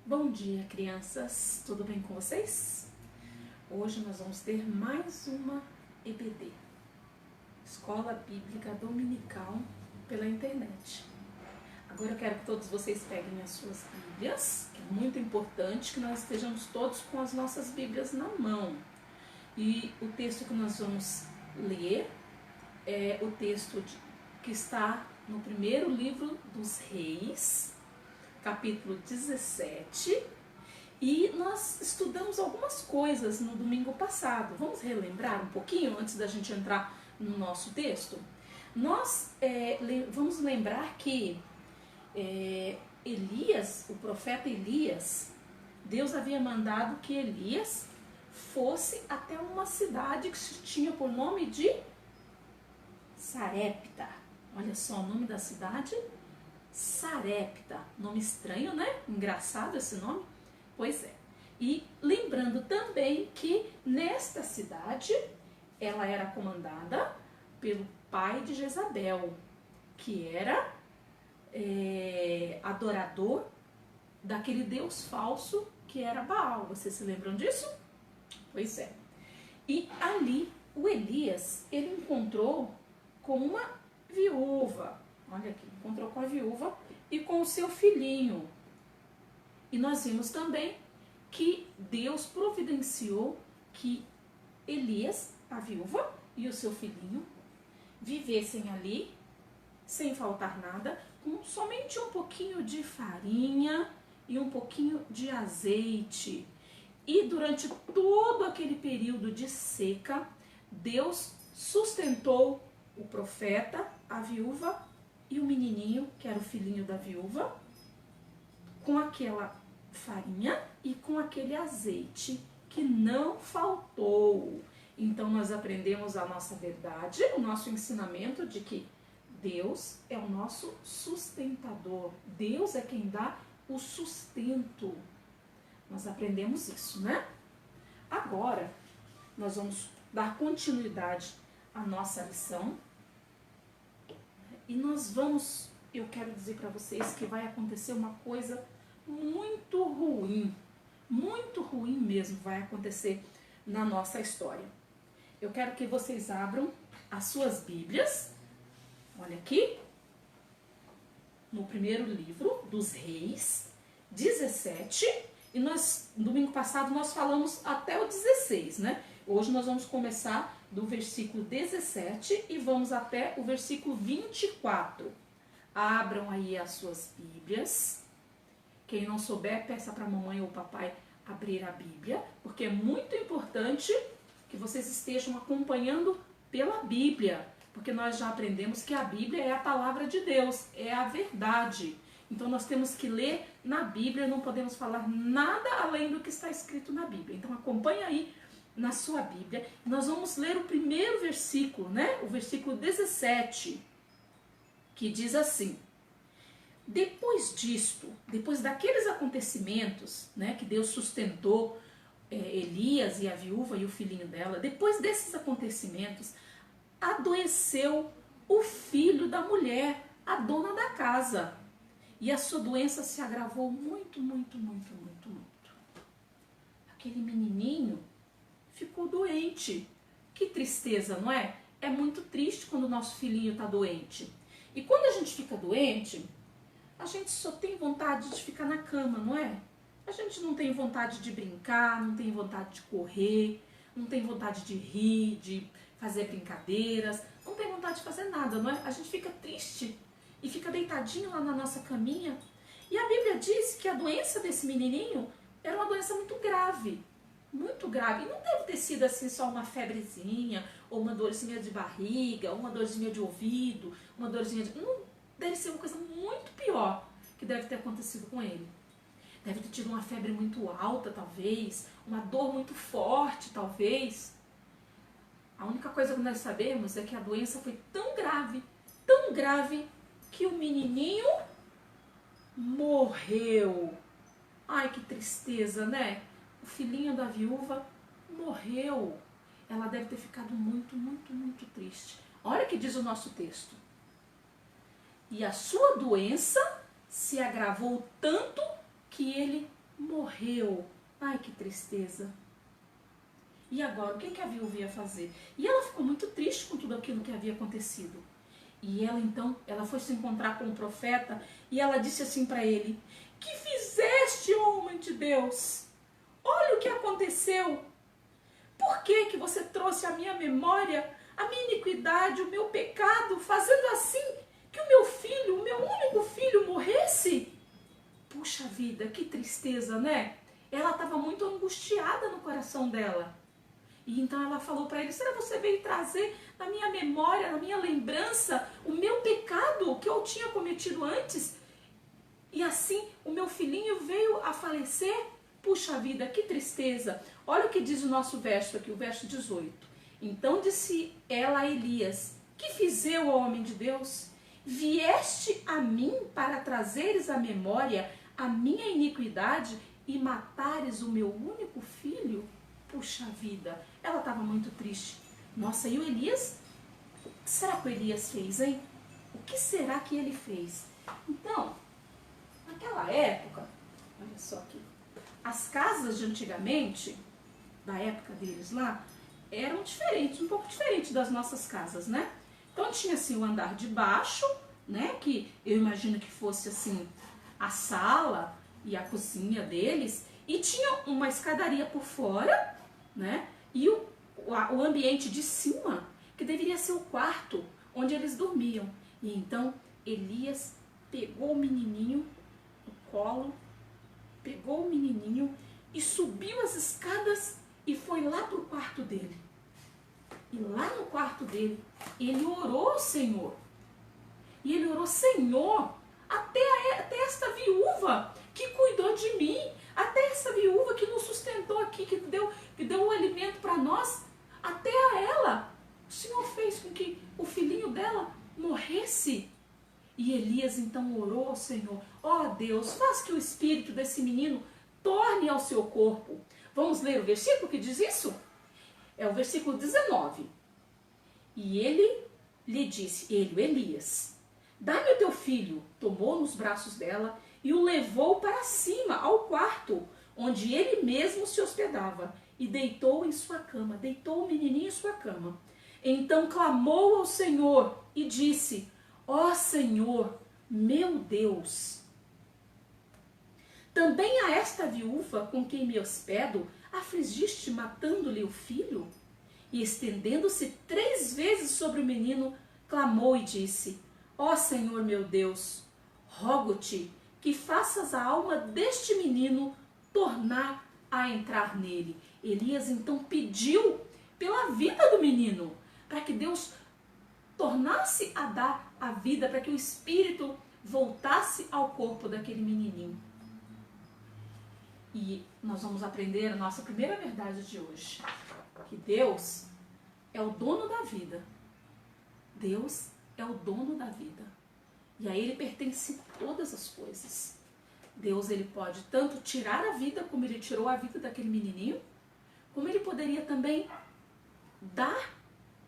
Bom dia, crianças! Tudo bem com vocês? Hoje nós vamos ter mais uma EBD, Escola Bíblica Dominical pela internet. Agora eu quero que todos vocês peguem as suas Bíblias, que é muito importante que nós estejamos todos com as nossas Bíblias na mão. E o texto que nós vamos ler é o texto que está no primeiro livro dos Reis, capítulo 17, e nós estudamos algumas coisas no domingo passado. Vamos relembrar um pouquinho antes da gente entrar no nosso texto? Nós vamos lembrar que Elias, o profeta Elias, Deus havia mandado que Elias fosse até uma cidade que se tinha por nome de Sarepta. Olha só o nome da cidade, Sarepta, nome estranho, né? Engraçado esse nome? Pois é. E lembrando também que nesta cidade ela era comandada pelo pai de Jezabel, que era adorador daquele deus falso que era Baal. Vocês se lembram disso? Pois é. E ali o Elias, ele encontrou com uma viúva. Olha aqui, encontrou com a viúva e com o seu filhinho. E nós vimos também que Deus providenciou que Elias, a viúva, e o seu filhinho vivessem ali, sem faltar nada, com somente um pouquinho de farinha e um pouquinho de azeite. E durante todo aquele período de seca, Deus sustentou o profeta, a viúva e o menininho, que era o filhinho da viúva, com aquela farinha e com aquele azeite que não faltou. Então nós aprendemos a nossa verdade, o nosso ensinamento de que Deus é o nosso sustentador. Deus é quem dá o sustento. Nós aprendemos isso, né? Agora nós vamos dar continuidade à nossa lição. E eu quero dizer para vocês que vai acontecer uma coisa muito ruim mesmo vai acontecer na nossa história. Eu quero que vocês abram as suas Bíblias, olha aqui, no primeiro livro dos Reis, 17, e no domingo passado nós falamos até o 16, né? Hoje nós vamos começar do versículo 17 e vamos até o versículo 24. Abram aí as suas Bíblias. Quem não souber, peça para a mamãe ou o papai abrir a Bíblia, porque é muito importante que vocês estejam acompanhando pela Bíblia, porque nós já aprendemos que a Bíblia é a palavra de Deus, é a verdade. Então nós temos que ler na Bíblia, não podemos falar nada além do que está escrito na Bíblia. Então acompanha aí na sua Bíblia. Nós vamos ler o primeiro versículo, né? O versículo 17, que diz assim: depois disto, depois daqueles acontecimentos, né, que Deus sustentou Elias e a viúva e o filhinho dela, depois desses acontecimentos, adoeceu o filho da mulher, a dona da casa. E a sua doença se agravou muito. Aquele menininho ficou doente. Que tristeza, não é? É muito triste quando o nosso filhinho está doente. E quando a gente fica doente, a gente só tem vontade de ficar na cama, não é? A gente não tem vontade de brincar, não tem vontade de correr, não tem vontade de rir, de fazer brincadeiras, não tem vontade de fazer nada, não é? A gente fica triste e fica deitadinho lá na nossa caminha. E a Bíblia diz que a doença desse menininho era uma doença muito grave. Muito grave. E não deve ter sido assim só uma febrezinha, ou uma dorzinha de barriga, ou uma dorzinha de ouvido, uma dorzinha de... Não, deve ser uma coisa muito pior que deve ter acontecido com ele. Deve ter tido uma febre muito alta, talvez, uma dor muito forte, talvez. A única coisa que nós sabemos é que a doença foi tão grave, que o menininho morreu. Ai, que tristeza, né? O filhinho da viúva morreu. Ela deve ter ficado muito triste. Olha o que diz o nosso texto. E a sua doença se agravou tanto que ele morreu. Ai, que tristeza. E agora, o que a viúva ia fazer? E ela ficou muito triste com tudo aquilo que havia acontecido. E ela então, ela foi se encontrar com o profeta e ela disse assim para ele: que fizeste, homem de Deus? Olha o que aconteceu. Por que você trouxe à minha memória a minha iniquidade, o meu pecado, fazendo assim que o meu filho, o meu único filho, morresse? Puxa vida, que tristeza, né? Ela estava muito angustiada no coração dela. E então ela falou para ele: será que você veio trazer na minha memória, na minha lembrança, o meu pecado que eu tinha cometido antes? E assim o meu filhinho veio a falecer? Puxa vida, que tristeza. Olha o que diz o nosso verso aqui, o verso 18. Então disse ela a Elias: que fiz eu, ó homem de Deus? Vieste a mim para trazeres à memória a minha iniquidade e matares o meu único filho? Puxa vida, ela estava muito triste. Nossa, e o Elias? O que será que o Elias fez, hein? O que será que ele fez? Então, naquela época, olha só aqui, as casas de antigamente, da época deles lá, eram diferentes, um pouco diferentes das nossas casas, né? Então tinha assim o andar de baixo, né? Que eu imagino que fosse assim a sala e a cozinha deles, e tinha uma escadaria por fora, né? E o ambiente de cima, que deveria ser o quarto onde eles dormiam. E então Elias pegou o menininho no colo, pegou o menininho e subiu as escadas e foi lá para o quarto dele. E lá no quarto dele, ele orou ao Senhor. E ele orou: Senhor, até esta viúva que cuidou de mim, até essa viúva que nos sustentou aqui, que deu o alimento para nós, até a ela, o Senhor fez com que o filhinho dela morresse. E Elias então orou ao Senhor: ó Deus, faz que o espírito desse menino torne ao seu corpo. Vamos ler o versículo que diz isso? É o versículo 19. E ele lhe disse, Elias, dá-me o teu filho. Tomou nos braços dela e o levou para cima, ao quarto, onde ele mesmo se hospedava, e deitou em sua cama, deitou o menininho em sua cama. Então clamou ao Senhor e disse: ó Senhor, meu Deus, também a esta viúva com quem me hospedo afligiste matando-lhe o filho? E estendendo-se 3 vezes sobre o menino, clamou e disse: ó Senhor meu Deus, rogo-te que faças a alma deste menino tornar a entrar nele. Elias então pediu pela vida do menino, para que Deus tornasse a dar a vida, para que o espírito voltasse ao corpo daquele menininho. E nós vamos aprender a nossa primeira verdade de hoje, que Deus é o dono da vida. Deus é o dono da vida. E a Ele pertence todas as coisas. Deus, Ele pode tanto tirar a vida, como Ele tirou a vida daquele menininho, como Ele poderia também dar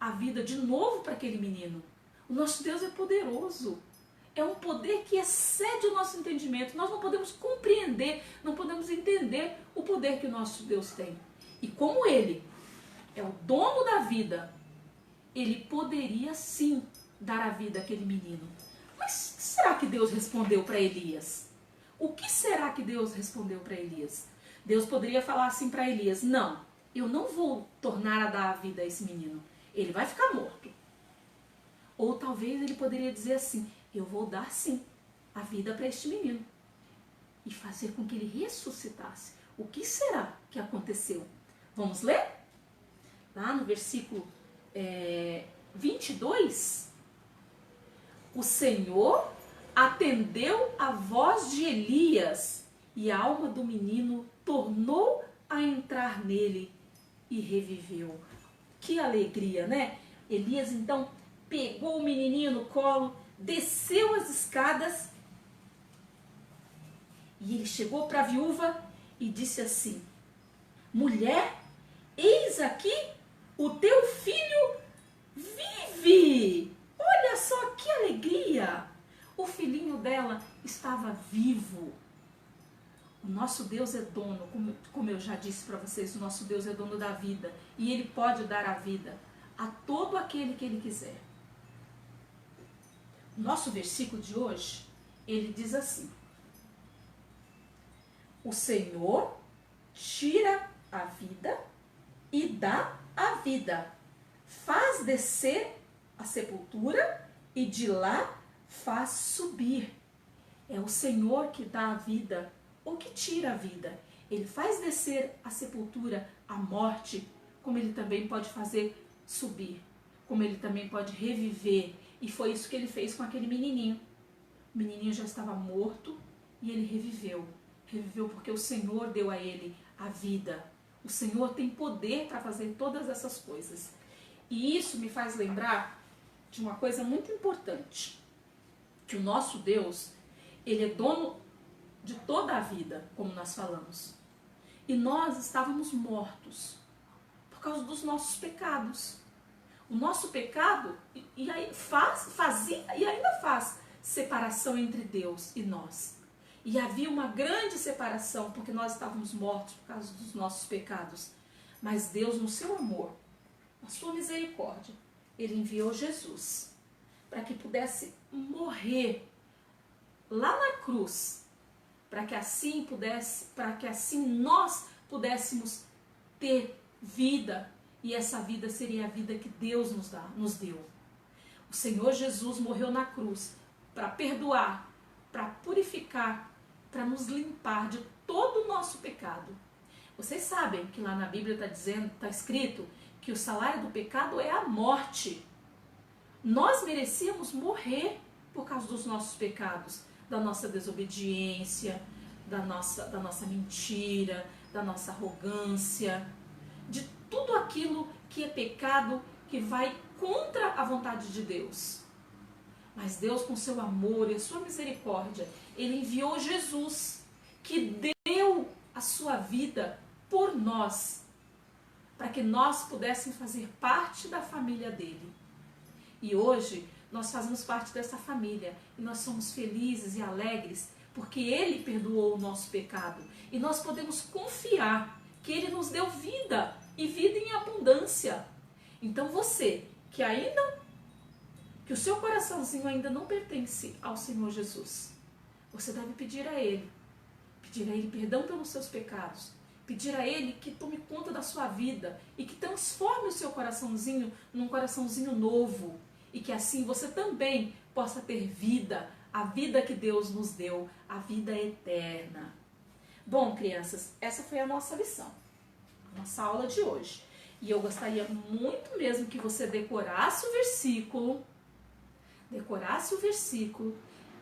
a vida de novo para aquele menino. O nosso Deus é poderoso. É um poder que excede o nosso entendimento. Nós não podemos compreender, não podemos entender o poder que o nosso Deus tem. E como Ele é o dono da vida, Ele poderia sim dar a vida àquele menino. Mas o que será que Deus respondeu para Elias? O que será que Deus respondeu para Elias? Deus poderia falar assim para Elias: não, eu não vou tornar a dar a vida a esse menino. Ele vai ficar morto. Ou talvez ele poderia dizer assim: eu vou dar sim a vida para este menino e fazer com que ele ressuscitasse. O que será que aconteceu? Vamos ler? Lá no versículo 22, o Senhor atendeu a voz de Elias e a alma do menino tornou a entrar nele e reviveu. Que alegria, né? Elias então pegou o menininho no colo, desceu as escadas e ele chegou para a viúva e disse assim: mulher, eis aqui o teu filho vive. Olha só que alegria! O filhinho dela estava vivo. O nosso Deus é dono, como eu já disse para vocês, o nosso Deus é dono da vida. E Ele pode dar a vida a todo aquele que Ele quiser. O nosso versículo de hoje, ele diz assim: o Senhor tira a vida e dá a vida. Faz descer a sepultura e de lá faz subir. É o Senhor que dá a vida ou que tira a vida. Ele faz descer a sepultura, a morte, como ele também pode fazer subir, como ele também pode reviver. E foi isso que ele fez com aquele menininho. O menininho já estava morto e ele reviveu. Reviveu porque o Senhor deu a ele a vida. O Senhor tem poder para fazer todas essas coisas. E isso me faz lembrar de uma coisa muito importante. Que o nosso Deus, ele é dono de toda a vida, como nós falamos. E nós estávamos mortos por causa dos nossos pecados. O nosso pecado fazia e ainda faz separação entre Deus e nós. E havia uma grande separação, porque nós estávamos mortos por causa dos nossos pecados. Mas Deus, no seu amor, na sua misericórdia, Ele enviou Jesus para que pudesse morrer lá na cruz, para que assim nós pudéssemos ter vida, e essa vida seria a vida que Deus nos deu. O Senhor Jesus morreu na cruz para perdoar, para purificar, para nos limpar de todo o nosso pecado. Vocês sabem que lá na Bíblia está escrito que o salário do pecado é a morte. Nós merecíamos morrer por causa dos nossos pecados, da nossa desobediência, da nossa mentira, da nossa arrogância, de tudo aquilo que é pecado, que vai contra a vontade de Deus. Mas Deus, com seu amor e a sua misericórdia, Ele enviou Jesus, que deu a sua vida por nós, para que nós pudéssemos fazer parte da família dele. E hoje nós fazemos parte dessa família e nós somos felizes e alegres porque Ele perdoou o nosso pecado. E nós podemos confiar que Ele nos deu vida e vida em abundância. Então você que o seu coraçãozinho ainda não pertence ao Senhor Jesus, você deve pedir a Ele perdão pelos seus pecados, pedir a Ele que tome conta da sua vida e que transforme o seu coraçãozinho num coraçãozinho novo, e que assim você também possa ter vida, a vida que Deus nos deu, a vida eterna. Bom, crianças, essa foi a nossa lição, a nossa aula de hoje. E eu gostaria muito mesmo que você decorasse o versículo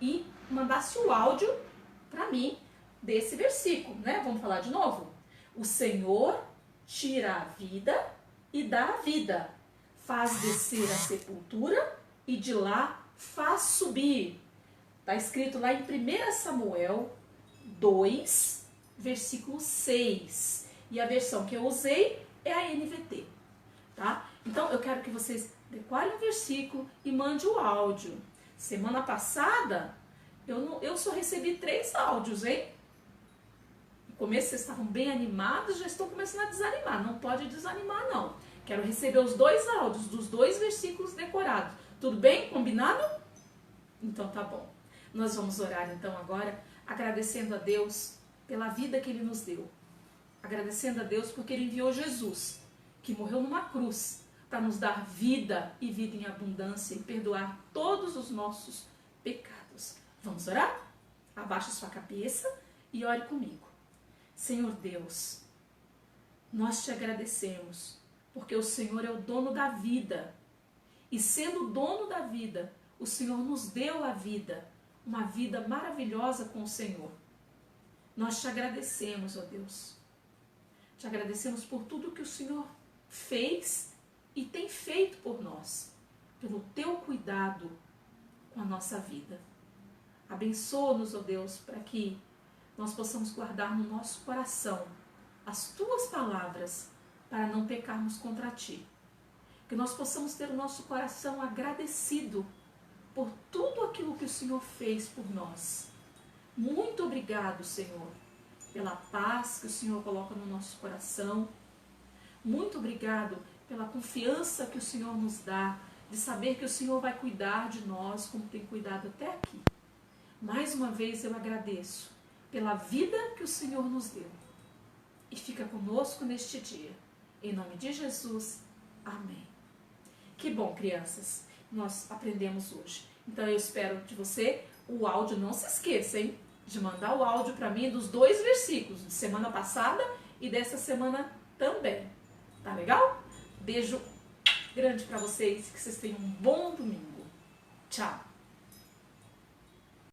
e mandasse o áudio para mim desse versículo, né? Vamos falar de novo? O Senhor tira a vida e dá a vida, faz descer a sepultura e de lá faz subir. Está escrito lá em 1 Samuel 2, versículo 6. E a versão que eu usei é a NVT, tá? Então eu quero que vocês decorem o versículo e mandem o áudio. Semana passada eu só recebi 3 áudios, hein? No começo vocês estavam bem animados, já estão começando a desanimar. Não pode desanimar, não. Quero receber os 2 áudios dos 2 versículos decorados. Tudo bem? Combinado? Então tá bom. Nós vamos orar então agora, agradecendo a Deus pela vida que Ele nos deu. Agradecendo a Deus porque Ele enviou Jesus, que morreu numa cruz, para nos dar vida e vida em abundância e perdoar todos os nossos pecados. Vamos orar? Abaixe sua cabeça e ore comigo. Senhor Deus, nós te agradecemos, porque o Senhor é o dono da vida. E sendo o dono da vida, o Senhor nos deu a vida, uma vida maravilhosa com o Senhor. Nós te agradecemos, ó Deus. Te agradecemos por tudo que o Senhor fez e tem feito por nós, pelo teu cuidado com a nossa vida. Abençoa-nos, ó Deus, para que nós possamos guardar no nosso coração as tuas palavras, para não pecarmos contra ti. Que nós possamos ter o nosso coração agradecido por tudo aquilo que o Senhor fez por nós. Muito obrigado, Senhor, pela paz que o Senhor coloca no nosso coração. Muito obrigado pela confiança que o Senhor nos dá, de saber que o Senhor vai cuidar de nós como tem cuidado até aqui. Mais uma vez eu agradeço pela vida que o Senhor nos deu. E fica conosco neste dia. Em nome de Jesus, amém. Que bom, crianças, nós aprendemos hoje. Então eu espero de você o áudio, não se esqueça, hein? De mandar o áudio para mim dos 2 versículos, de semana passada e dessa semana também. Tá legal? Beijo grande para vocês, que vocês tenham um bom domingo. Tchau!